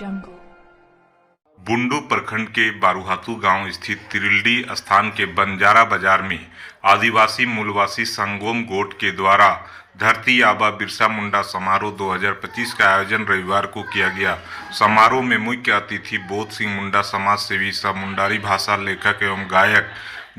jungle. Bundu प्रखंड के बारूहातू गांव स्थित तिरिल्डी स्थान के बंजारा बाजार में आदिवासी मूलवासी संगोम गोट के द्वारा धरती आबा बिरसा मुंडा समारोह 2025 का आयोजन रविवार को किया गया। समारोह में मुख्य अतिथि बोध सिंह मुंडा, समाज सेवी सह मुंडारी भाषा लेखक एवं गायक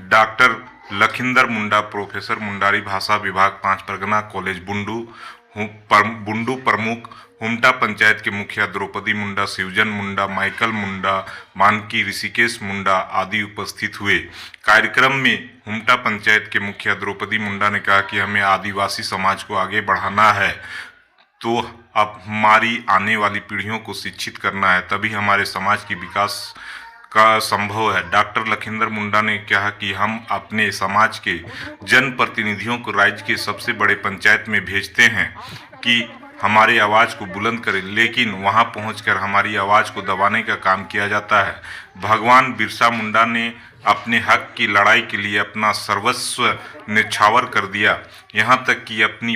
डॉक्टर लखिंदर मुंडा, प्रोफेसर मुंडारी भाषा विभाग 5 परगना कॉलेज बुंडू प्रमुख हुमटा पंचायत के मुखिया द्रौपदी मुंडा, शिवजन मुंडा, माइकल मुंडा, मानकी ऋषिकेश मुंडा आदि उपस्थित हुए। कार्यक्रम में हुमटा पंचायत के मुखिया द्रौपदी मुंडा ने कहा कि हमें आदिवासी समाज को आगे बढ़ाना है, तो अब हमारी आने वाली पीढ़ियों को शिक्षित करना है, तभी हमारे समाज की विकास का संभव है। डॉक्टर लखिंदर मुंडा ने कहा कि हम अपने समाज के जनप्रतिनिधियों को राज्य के सबसे बड़े पंचायत में भेजते हैं कि हमारी आवाज़ को बुलंद करें, लेकिन वहां पहुंचकर हमारी आवाज़ को दबाने का काम किया जाता है। भगवान बिरसा मुंडा ने अपने हक की लड़ाई के लिए अपना सर्वस्व न्यौछावर कर दिया, यहां तक कि अपनी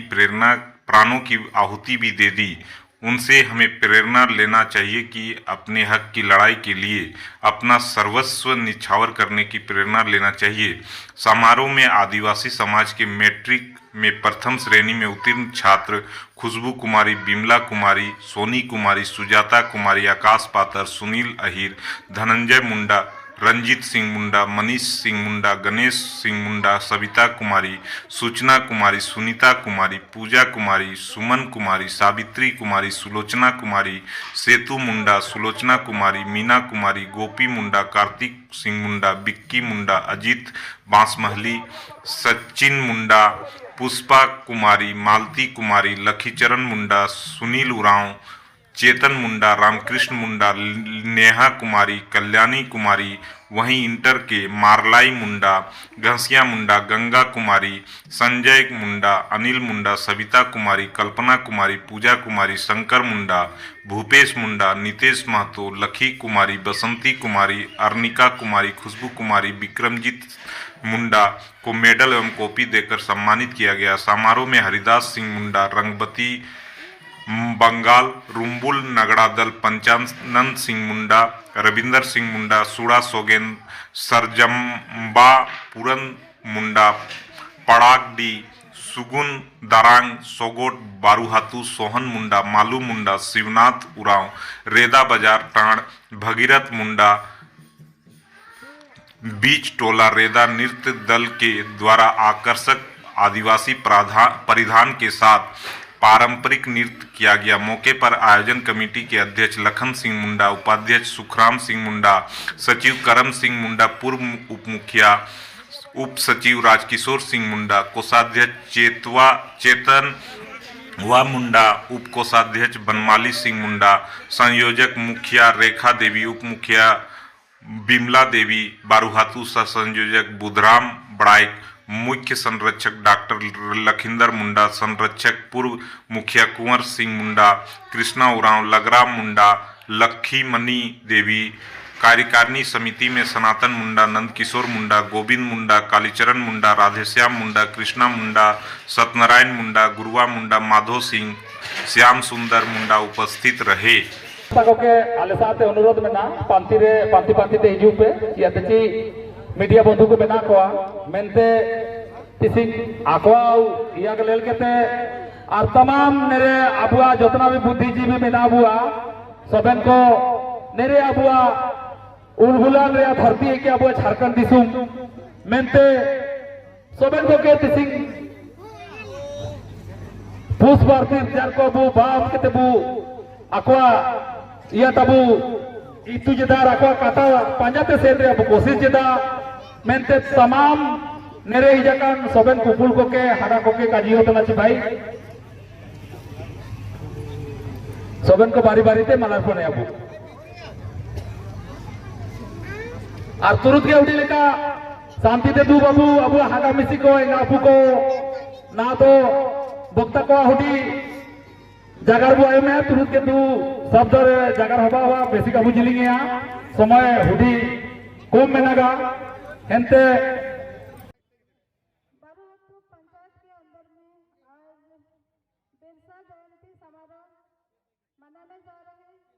प्राणों की आहुति भी दे दी। उनसे हमें प्रेरणा लेना चाहिए कि अपने हक की लड़ाई के लिए अपना सर्वस्व न्यौछावर करने की प्रेरणा लेना चाहिए। समारोह में आदिवासी समाज के मैट्रिक में प्रथम श्रेणी में उत्तीर्ण छात्र खुशबू कुमारी, बिमला कुमारी, सोनी कुमारी, सुजाता कुमारी, आकाश पातर, सुनील अहिर, धनंजय मुंडा, रंजीत सिंह मुंडा, मनीष सिंह मुंडा, गणेश सिंह मुंडा, सविता कुमारी, सूचना कुमारी, सुनीता कुमारी, पूजा कुमारी, सुमन कुमारी, सावित्री कुमारी, सुलोचना कुमारी, सेतु मुंडा, सुलोचना कुमारी, मीना कुमारी, गोपी मुंडा, कार्तिक सिंह मुंडा, बिक्की मुंडा, अजीत बांसमहली, सचिन मुंडा, पुष्पा कुमारी, मालती कुमारी, लखीचरण मुंडा, सुनील उरांव, चेतन मुंडा, रामकृष्ण मुंडा, नेहा कुमारी, कल्याणी कुमारी, वहीं इंटर के मारलाई मुंडा, घसिया मुंडा, गंगा कुमारी, संजय मुंडा, अनिल मुंडा, सविता कुमारी, कल्पना कुमारी, पूजा कुमारी, शंकर मुंडा, भूपेश मुंडा, नितेश महतो, लखी कुमारी, बसंती कुमारी, अर्निका कुमारी, खुशबू कुमारी, विक्रमजीत मुंडा को मेडल एवं कॉपी देकर सम्मानित किया गया। समारोह में हरिदास सिंह मुंडा, रंगबती बंगाल, रुम्बुल नगड़ा दल, पंचानंद सिंह मुंडा, रविंदर सिंह मुंडा, सूड़ा सोगेन, सरजम्बा पूरन मुंडा, पड़ागडी, सुगुन दारांग, सोगोट बारूहातू, सोहन मुंडा, मालू मुंडा, शिवनाथ उरांव, रेदा बाजार टाण, भगीरथ मुंडा, बीच टोला रेदा नृत्य दल के द्वारा आकर्षक आदिवासी परिधान के साथ पारंपरिक नृत्य किया गया। मौके पर आयोजन कमेटी के अध्यक्ष लखन सिंह मुंडा, उपाध्यक्ष सुखराम सिंह मुंडा, सचिव करम सिंह मुंडा, पूर्व उप मुखिया उप सचिव राजकिशोर सिंह मुंडा, कोषाध्यक्ष चेतन वा मुंडा, उप कोषाध्यक्ष बनमाली सिंह मुंडा, संयोजक मुखिया रेखा देवी, उप मुखिया बिमला देवी, बारूहातू सह संयोजक बुधराम बड़ाइक, मुख्य संरक्षक डॉक्टर लखिंदर मुंडा, संरक्षक पूर्व मुखिया कुंवर सिंह मुंडा, कृष्णा उरांव, लगराम मुंडा, लखी मनी देवी, कार्यकारिणी समिति में सनातन मुंडा, नंदकिशोर मुंडा, गोविंद मुंडा, कालीचरण मुंडा, राधेश्याम मुंडा, कृष्णा मुंडा, सत्यनारायण मुंडा, गुरुआ मुंडा, माधो सिंह, श्याम सुंदर मुंडा उपस्थित रहे। आले साथ अनुरोध में ना पांति ते हिजू पे या तेची मीडिया बंधु को बना को मेनते तिसी आकवा या लेल केते और तमाम मेरे अबुआ जोतना भी बुद्धिजीवी बना बुआ सबन को मेरे अबुआ उलहुलान रे धरती है कि अबुआ झारखंड दिसुम मेनते सबन को के तिसी पुष्प भारती जार को बु बाप केते बु आकवा या तबु itu jeda rakwa kata panjate senre abu kosis jeda mente tamam nere hijakan soben kupul koke hada koke kaji hotona chi bhai soben ko bari bari te malar phone abu ar turut ke uti leka शांति ते दू बाबू अबू हागा मिसी को नापू को ना तो बक्ता को hoodie जगार बुआई में तुरंत के दू सब दर जगार हवा हुआ बेसी का बुझली गया समय हुडी कम में लगा हेंते बारूहातू पंचायत के अंदर में आज बिरसा जयंती समारोह मनाने जा रहे हैं।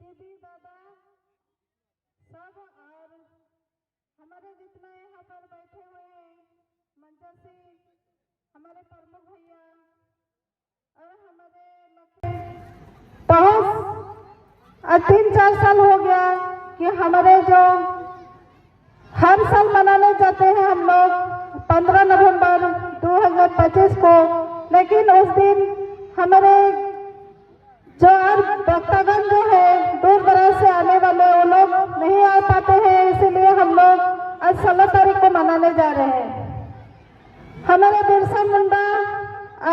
दीदी दादा सब और हमारे जितने यहाँ पर बैठे हुए हैं मंजसी हमारे प्रमुख भैया और हमारे बहुत 3-4 साल हो गया कि हमारे जो हर साल मनाने जाते हैं हम लोग 15 नवंबर 2025 को, लेकिन उस दिन हमारे जो और भक्तगण जो है दूर दराज से आने वाले वो लोग नहीं आ पाते हैं, इसीलिए हम लोग आज 16 तारीख को मनाने जा रहे हैं। हमारे बिरसा मुंडा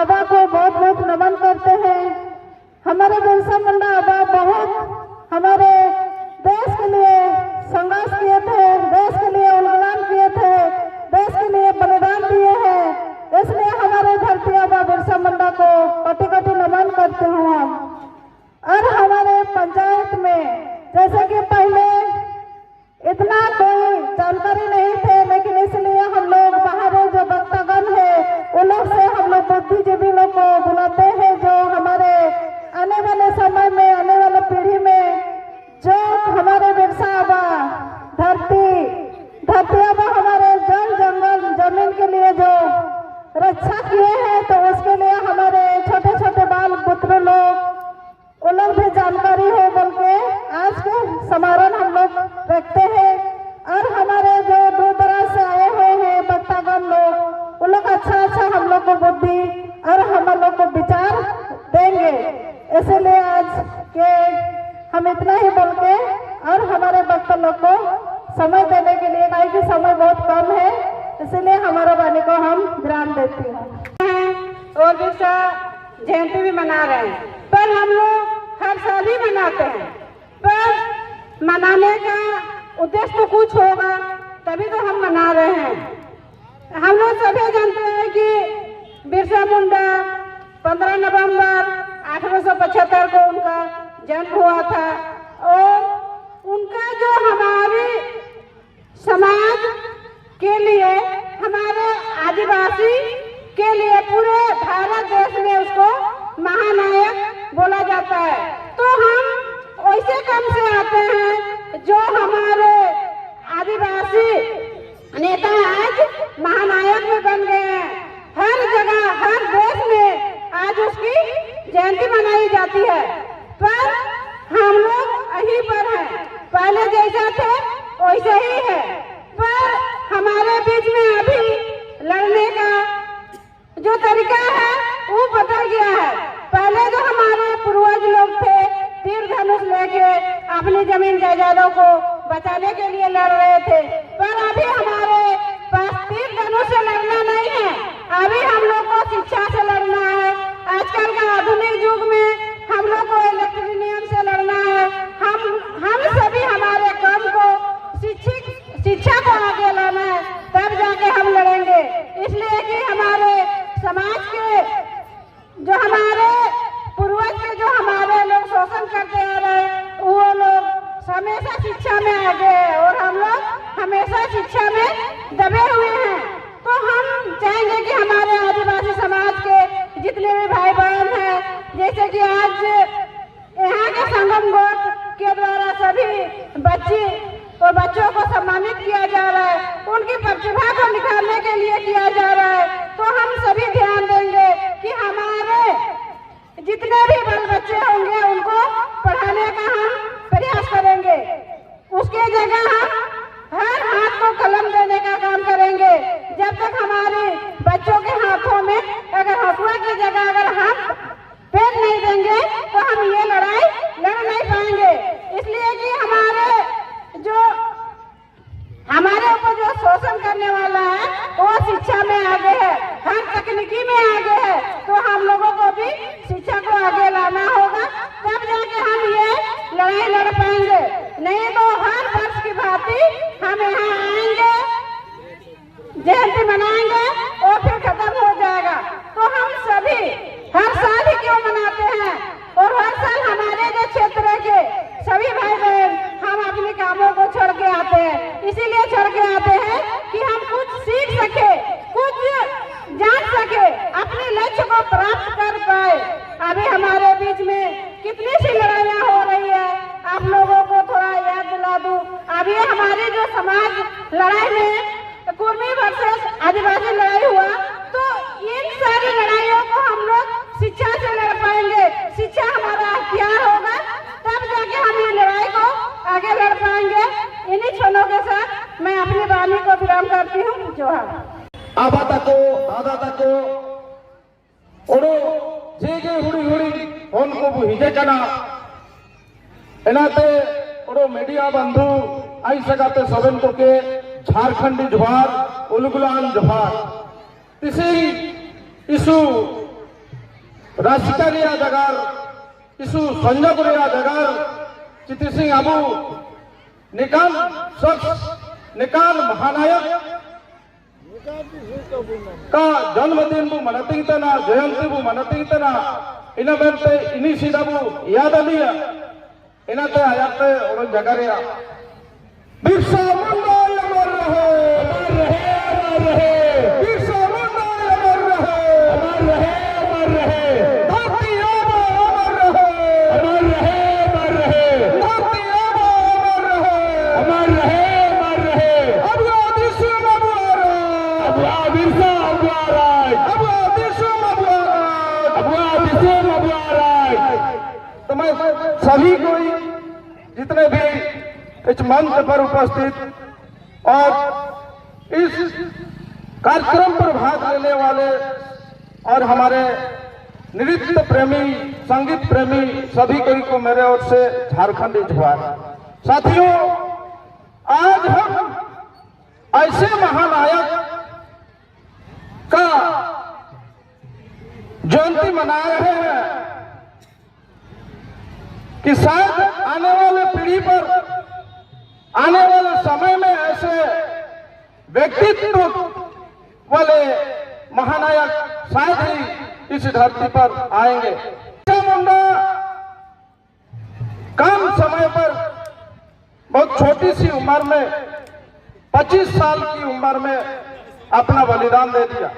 आबा को बहुत बहुत नमन करते हैं। हमारे बिरसा मुंडा आबा बहुत हमारे देश के लिए संघर्ष किए थे, देश के लिए उल्लान किए थे, देश के लिए बलिदान दिए हैं, इसलिए हमारे धरती आबा बिरसा मुंडा को कोटि कोटि नमन करते हैं हम। और हमारे पंचायत में जैसे कि पहले इतना कोई जानकारी नहीं थे, लेकिन इसलिए हम लोग बाहर जो भक्तगण है उन लोग से हम लोग बुद्धिजीवी लोग को बुलाते हैं, जो हमारे आने वाले समय में आने वाले पीढ़ी में जो हमारे बिरसा आबा धरती आबा हमारे जल जंगल जमीन के लिए जो रक्षा किए हैं, तो उसके लिए हमारे छोटे छोटे बाल पुत्र लोग उन लोग भी जानकारी हो बोल के आज के समारोह हम लोग रखते हैं। और हमारे जो दूर दराज से आए हुए हैं भक्तगण लोग उन लोग अच्छा हम लोग को बुद्धि और हम लोग को विचार देंगे, इसलिए आज के हम इतना ही बोल के और हमारे भक्त लोग को समय देने के लिए, काहे कि समय बहुत कम है, इसलिए हमारे वाणी को हम विराम देती हैं। और बिरसा जयंती भी मना रहे हैं, पर हम लोग हर साल ही मनाते हैं, पर मनाने का उद्देश्य तो कुछ होगा तभी तो हम मना रहे हैं। हम लोग सभी जानते हैं कि बिरसा मुंडा 15 नवंबर 1875 को उनका जन्म हुआ था, और उनका जो हमारे समाज के लिए, हमारे आदिवासी के लिए पूरे भारत देश में उसको महानायक बोला जाता है। तो हम वैसे कम से आते हैं जो हमारे आदिवासी नेता आज महानायक में बन गए हैं। हर जगह हर देश में आज उसकी जयंती मनाई जाती है, पर हम लोग यहीं पर हैं, पहले जैसा थे वैसे ही है, पर हमारे बीच में अभी लड़ने का जो तरीका है वो बदल गया है। पहले जो हमारे पूर्वज लोग थे तीर धनुष लेके अपनी जमीन जायदादों को बचाने के लिए लड़ रहे थे, पर अभी हमारे पास तीर धनुष से लड़ना नहीं है, अभी हम लोग को शिक्षा से लड़ना है। आजकल का आधुनिक युग में हम लोग को इलेक्ट्रिशियन से लड़ना है। हम सभी हमारे काम को शिक्षा को आगे लाना है, तब जाके हम लड़ेंगे। इसलिए कि हमारे समाज के जो हमारे पूर्वज के जो हमारे लोग शोषण करते आ रहे हैं, वो लोग हमेशा शिक्षा में आगे है और हम लोग हमेशा शिक्षा में दबे हुए हैं। तो हम चाहेंगे कि हमारे आदिवासी समाज के जितने भी भाई बहन हैं, जैसे कि आज यहाँ के संगम गोट के द्वारा सभी बच्ची और बच्चों को सम्मानित किया जा रहा है, उनकी प्रतिभा को निखारने के लिए किया जा रहा है। तो हम सभी ध्यान देंगे कि हमारे जितने भी बाल बच्चे होंगे उनको पढ़ाने का हम प्रयास करेंगे। उसके जगह हम हर हाथ को कलम देने का काम करेंगे। जब तक हमारे बच्चों के हाथों में अगर हथुआ की जगह अगर हम पेन नहीं देंगे तो हम ये लड़ाई लड़ नहीं पाएंगे। इसलिए कि हमारे ऊपर जो शोषण करने वाला है वो शिक्षा में आगे है, हर तकनीकी में आगे है, तो हम लोगों को भी शिक्षा को आगे लाना होगा, तब जाके हम ये लड़ाई लड़ पाएंगे। नहीं तो हर वर्ष की भांति हम यहाँ आएंगे, जयंती मनाएंगे और फिर खत्म हो जाएगा। तो हम सभी हर साल ही क्यों मनाते हैं, और हर साल हमारे जो क्षेत्र के सभी भाई बहन हम अपने कामों को छोड़ के आते हैं, इसीलिए छोड़ के आते हैं कि हम कुछ सीख सके, कुछ जान सके, अपने लक्ष्य को प्राप्त कर पाए। अभी हमारे बीच में कितनी सी लड़ाइयाँ हो रही है, आप लड़ाई में कुर्मी वर्सेस आदिवासी लड़ाई हुआ, तो इन सारी लड़ाइयों को हम लोग शिक्षा से लड़ पाएंगे। शिक्षा हमारा हथियार होगा, तब जाके हम ये लड़ाई को आगे लड़ पाएंगे। इन्हीं क्षणों के साथ मैं अपनी वाणी को विराम करती हूँ। जोहार। आबा तको दादा तको ओडो जेगे हुड़ी हुड़ी उनको वो हिजे कना एनाते ओडो मीडिया बंधु आई सगाते सबन को के झारखंडी जोहार उलगुलान जोहार तिसी इशु राशिकारिया जगार इशु संजगुरिया जगार चितिसी अबू निकाल शख्स निकाल महानायक का जन्मदिन बु मनती तना जयंती बु मनती तना इन बेलते इनी सीधाबु याद लिया इनाते आयाते और जगरिया बिरसा मुंडा अमर रहे अमर रहे बिरसा मुंडा अमर रहे अमर रहे धरती आबा अमर रहे अमर रहे धरती आबा अमर रहे अब आदिश मबुआरा अब बिरसा मबुआरा अब आदिश मबुआरा अब आदिश मबुआरा। तो मैं सभी कोई जितने भी इस मंच पर उपस्थित और इस कार्यक्रम पर भाग लेने वाले और हमारे नृत्य प्रेमी संगीत प्रेमी सभी कोई को मेरे ओर से झारखंडी जोहार। साथियों, आज हम ऐसे महानायक का जयंती मना रहे हैं कि शायद आने वाले पीढ़ी पर आने वाले समय में ऐसे व्यक्तित्व वाले महानायक शायद ही इस धरती पर आएंगे। बिरसा मुंडा कम समय पर बहुत छोटी सी उम्र में 25 साल की उम्र में अपना बलिदान दे दिया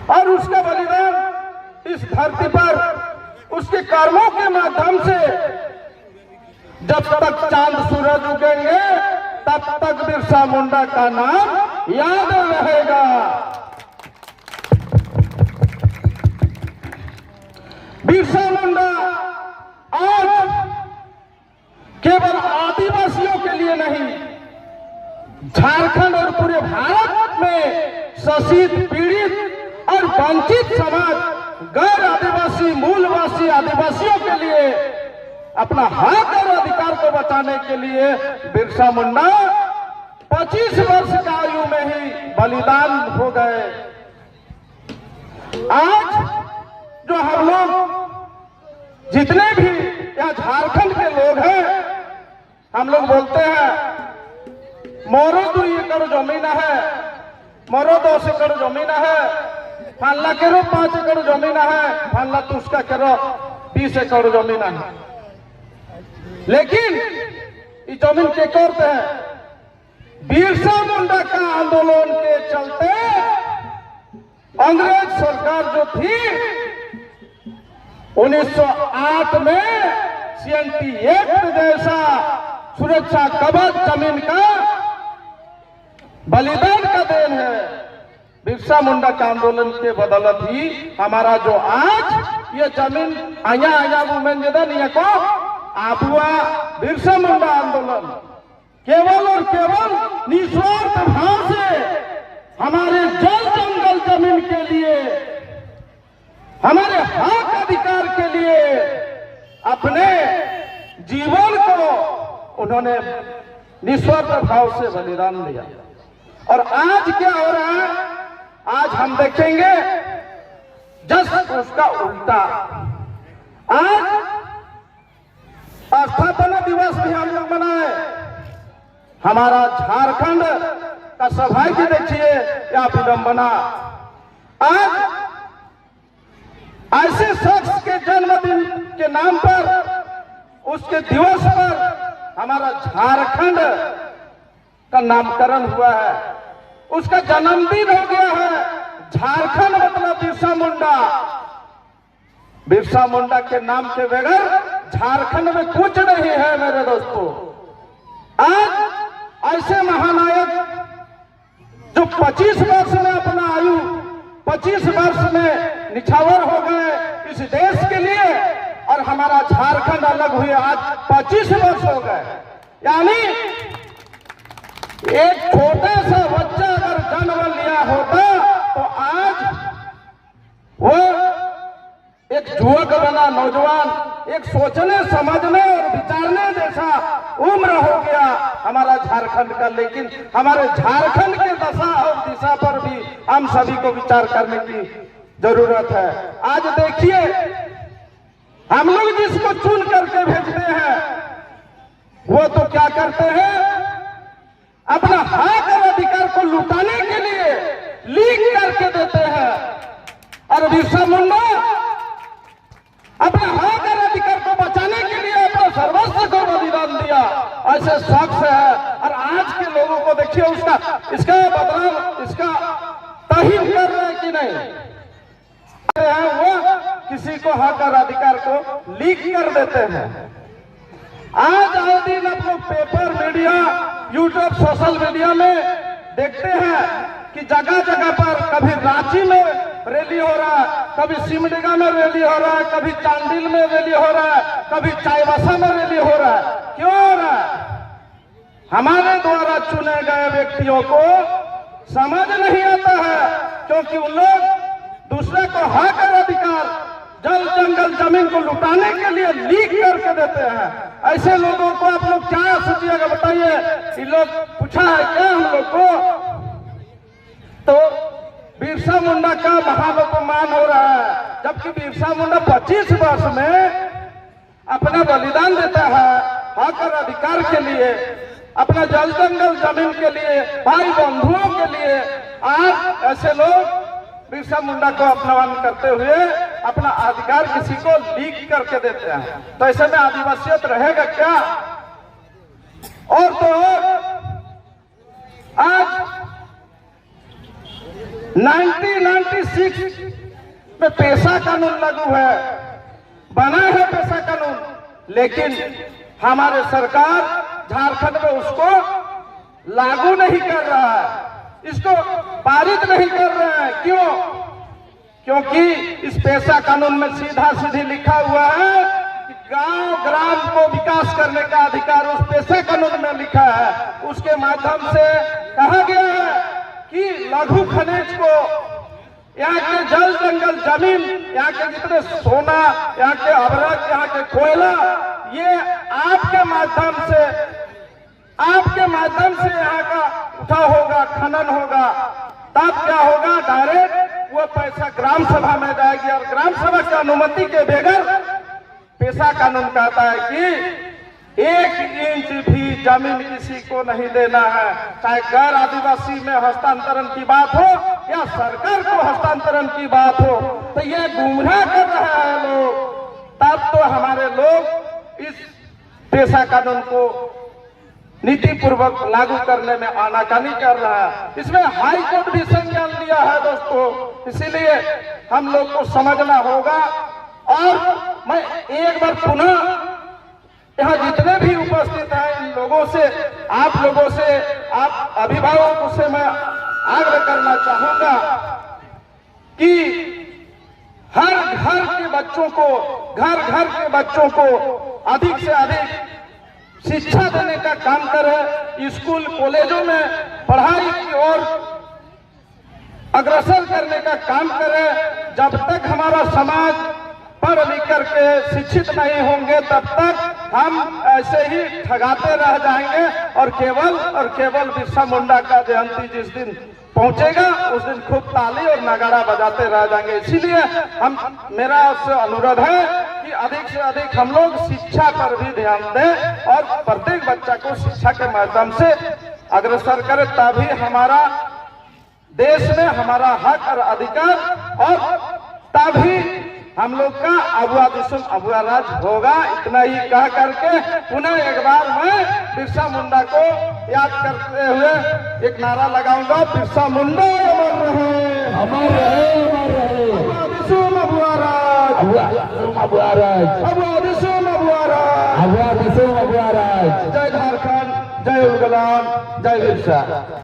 और उसका बलिदान इस धरती पर उसके कर्मों के माध्यम से जब तक चांद सूरज उगेंगे तब तक बिरसा मुंडा का नाम याद रहेगा। बिरसा मुंडा आज केवल आदिवासियों के लिए नहीं, झारखंड और पूरे भारत में शोषित पीड़ित और वंचित समाज गैर आदिवासी मूलवासी आदिवासियों के लिए अपना हक और अधिकार को बचाने के लिए बिरसा मुंडा 25 वर्ष की आयु में ही बलिदान हो गए। आज जो हम लोग जितने भी यहाँ झारखंड के लोग हैं, हम लोग बोलते हैं मोरो 2 एकड़ जमीन है, मोरो 10 एकड़ जमीन है, फाला केरो 5 एकड़ जमीन है, फाला तुस्का केरो 20 एकड़ जमीन है। लेकिन ये जमीन के करते हैं बिरसा मुंडा का आंदोलन के चलते अंग्रेज सरकार जो थी 1908 में CNT एक्ट जैसा सुरक्षा कवच जमीन का बलिदान का देन है। बिरसा मुंडा का आंदोलन के बदौलत ही हमारा जो आज ये जमीन आया आया वुमेन जदन को आबुआ बिरसा मुंडा आंदोलन केवल और केवल निस्वार्थ भाव से हमारे जल जंगल जमीन के लिए, हमारे हक अधिकार के लिए अपने जीवन को उन्होंने निस्वार्थ भाव से बलिदान दिया। और आज क्या हो रहा है, आज हम देखेंगे जस्ट उसका उल्टा। आज स्थापना दिवस भी हम लोग मनाए, हमारा झारखंड का सौभाग्य देखिए या विडंबना। आज ऐसे शख्स के जन्मदिन के नाम पर, उसके दिवस पर हमारा झारखंड का नामकरण हुआ है, उसका जन्मदिन हो गया है। झारखंड मतलब बिरसा मुंडा। बिरसा मुंडा के नाम के बगैर झारखंड में कुछ नहीं है मेरे दोस्तों। आज ऐसे महानायक जो 25 वर्ष में अपना आयु 25 वर्ष में निछावर हो गए इस देश के लिए, और हमारा झारखंड अलग हुए आज 25 वर्ष हो गए। यानी एक छोटा सा बच्चा अगर जन्म लिया होता तो आज वो एक युवक बना, नौजवान, एक सोचने समझने और विचारने जैसा उम्र हो गया हमारा झारखंड का। लेकिन हमारे झारखंड के दशा और दिशा पर भी हम सभी को विचार करने की जरूरत है। आज देखिए, हम लोग जिसको चुन करके भेजते हैं वो तो क्या करते हैं, अपना हक और अधिकार को लुटाने के लिए लीक करके देते हैं। और बिरसा मुंडा अपना हक और अधिकार को बचाने के लिए अपना सर्वस्व को बलिदान दिया, ऐसे शख्स है। और आज के लोगों को देखिए, इसका बदलाव, इसका तहीन कर रहे हैं कि नहीं, वो किसी को हक और अधिकार को लीक कर देते हैं। आज आए दिन आप लोग paper, media, YouTube, social media में देखते हैं कि जगह जगह पर कभी रांची में रैली हो रहा है, कभी सिमडेगा में रैली हो रहा है, कभी चांडिल में रैली हो रहा है, कभी चाईबासा में रैली हो रहा है। क्यों हो रहा है? हमारे द्वारा चुने गए व्यक्तियों को समझ नहीं आता है, क्योंकि उन लोग दूसरे को हक और अधिकार, जल जंगल जमीन को लुटाने के लिए लीक करके देते हैं। ऐसे लोगों को आप लोग क्या सोचिएगा, बताइए। इन लोग पूछा है क्या हम लोग को? तो बिरसा मुंडा का महाअपमान हो रहा है, जबकि बिरसा मुंडा 25 वर्ष में अपना बलिदान देता है हक और अधिकार के लिए, अपना जल जंगल जमीन के लिए, भाई बंधुओं के लिए। आज ऐसे लोग बिरसा मुंडा को अपमान करते हुए अपना अधिकार किसी को लीक करके देते हैं, तो ऐसे में आदिवासियत रहेगा क्या? और तो और आज 1996 में पेशा कानून लागू है, बना है पेशा कानून, लेकिन हमारे सरकार झारखंड में उसको लागू नहीं कर रहा है, इसको पारित नहीं कर रहे हैं। क्यों? क्योंकि इस पेशा कानून में सीधा सीधी लिखा हुआ है कि गांव ग्राम को विकास करने का अधिकार उस पेशा कानून में लिखा है। उसके माध्यम से कहा गया है कि लघु खनिज को, यहाँ के जल जंगल जमीन, यहाँ के जितने सोना, यहाँ के अवरक, यहाँ के कोयला, ये आपके माध्यम से यहाँ का उठा होगा, खनन होगा। तब क्या होगा, डायरेक्ट वो पैसा ग्राम सभा में जाएगी, और ग्राम सभा की अनुमति के बगैर पेशा कानून कहता है कि 1 इंच भी जमीन किसी को नहीं देना है, चाहे गैर आदिवासी में हस्तांतरण की बात हो या सरकार को हस्तांतरण की बात हो। तो ये गुमराह कर रहा है लोग। तब तो हमारे लोग इस पेशा कानून को नीति पूर्वक लागू करने में आनाकानी कर रहा है। इसमें हाई कोर्ट भी संज्ञान लिया है दोस्तों, इसीलिए हम लोग को समझना होगा। और मैं एक बार पुनः यहाँ जितने भी उपस्थित हैं इन लोगों से, आप लोगों से, आप अभिभावकों से मैं आग्रह करना चाहूंगा कि हर घर के बच्चों को, घर के बच्चों को अधिक से अधिक शिक्षा देने का काम करें, स्कूल कॉलेजों में पढ़ाई की ओर अग्रसर करने का काम करें। जब तक हमारा समाज पढ़ लिख करके शिक्षित नहीं होंगे तब तक हम ऐसे ही ठगाते रह जाएंगे, और केवल बिरसा मुंडा का जयंती जिस दिन पहुंचेगा उस दिन खूब ताली और नगाड़ा बजाते रह जाएंगे। इसीलिए मेरा आपसे अनुरोध है कि अधिक से अधिक हम लोग शिक्षा पर भी ध्यान दें और प्रत्येक बच्चा को शिक्षा के माध्यम से अग्रसर करें, तभी हमारा देश में हमारा हक और अधिकार, और तभी हम लोग का अबुआ दिसुम अबुआ राज होगा। इतना ही कह करके पुनः एक बार मैं बिरसा मुंडा को याद करते हुए एक नारा लगाऊंगा, बिरसा मुंडा अमर रहे, अमर रहे, अमर रहे। अबुआ दिसुम अबुआ राज, अबुआ दिसुम अबुआ राज, अबुआ दिसुम अबुआ राज, अबुआ दिसुम अबुआ राज। जय झारखंड, जय उलगलाम। जय बिरसा।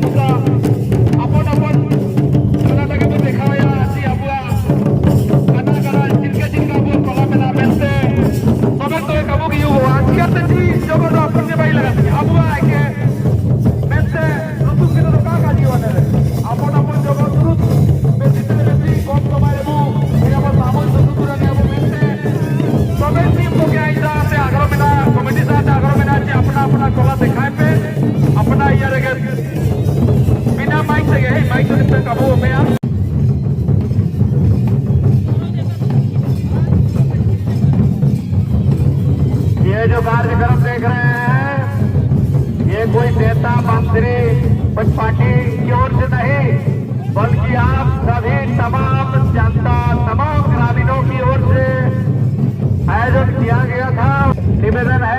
मुका अपन अपन चला लगे तो देखा या आसी अबुआ कना कना जिनके जिनका वो कला में ना मिलते सबे तो एक अबु की हो आज क्या जी जो को अपने भाई लगा अबुआ के मिलते ऋतु के तो का जीवन है अपन अपन जो को ऋतु बेसी से बेसी कम कमाए बु या बस सामन ऋतु पूरा ने वो मिलते सबे टीम को क्या इधर से आगरो में ना कमेटी साथ आगरो में ना अपना अपना कला दिखाए पे अपना यार के बिना माइक से गए माइक से पे काबू में आप ये जो कार्यक्रम देख रहे हैं ये कोई नेता मंत्री कुछ पार्टी की ओर से नहीं बल्कि आप सभी तमाम जनता तमाम ग्रामीणों की ओर से आयोजन किया गया था। निवेदन है